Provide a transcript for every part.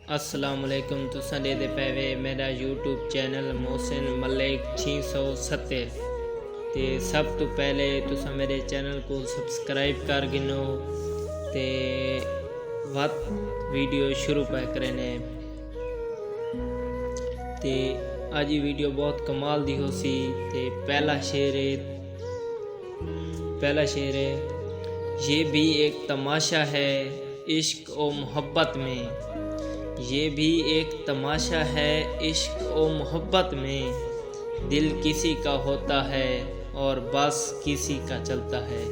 अस्सलाम वालेकुम। तुसां दे पैवे मेरा यूट्यूब चैनल मोहसिन मलिक 670 ते सब तो पहले तुसां मेरे चैनल को सब्सक्राइब कर गिनो ते वत वीडियो शुरू पै करने ते आज ये वीडियो बहुत कमाल दी हो सी। ते पहला शेर है ये भी एक तमाशा है इश्क और मोहब्बत में। ये भी एक तमाशा है इश्क और मोहब्बत में। दिल किसी का होता है और बस किसी का चलता है।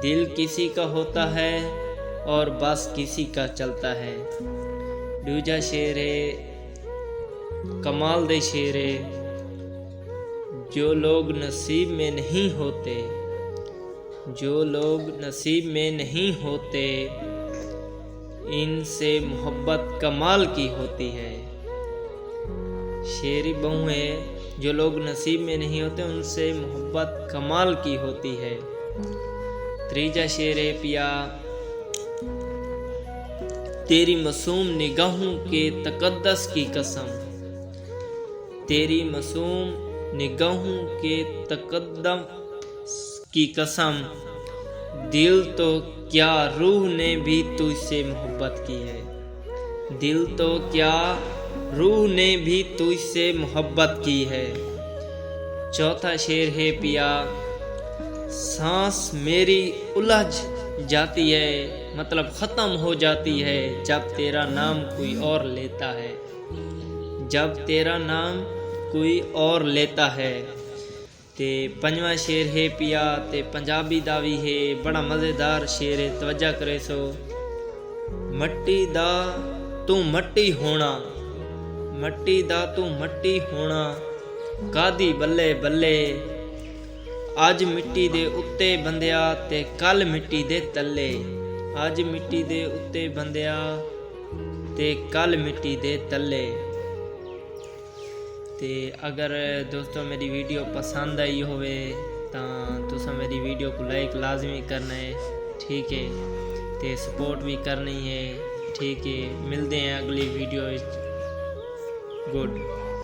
दिल किसी का होता है और बस किसी का चलता है। दूजा शेर है कमाल दे शेर है। जो लोग नसीब में नहीं होते, जो लोग नसीब में नहीं होते, इनसे मोहब्बत कमाल की होती है। शेरी बहु है जो लोग नसीब में नहीं होते उनसे मोहब्बत कमाल की होती है। तीजा शेर है पिया तेरी मासूम निगाहों के तकद्दस की कसम। तेरी मासूम निगाहों के तकद्दस की कसम। दिल तो क्या रूह ने भी तुझसे मोहब्बत की है। दिल तो क्या रूह ने भी तुझसे मोहब्बत की है। चौथा शेर है पिया सांस मेरी उलझ जाती है, मतलब ख़त्म हो जाती है जब तेरा नाम कोई और लेता है। जब तेरा नाम कोई और लेता है। ते पंजवा शेर है पिया ते पंजाबी दावी है बड़ा मज़ेदार शेर है, तवज्जा करे सो। मट्टी दा तू मट्टी होना, मट्टी दा तू मट्टी होना, कादी बल्ले बल्ले। अज मिट्टी दे उत्ते बंदिया ते कल मिट्टी दे तले। अज मिट्टी दे उत्ते बंदिया ते कल मिट्टी दे तले। ते अगर दोस्तों मेरी वीडियो पसंद आई होवे तो मेरी वीडियो को लाइक लाजमी करना है, ठीक है। ते सपोर्ट भी करनी है, ठीक है। मिलते हैं अगली वीडियो। गुड।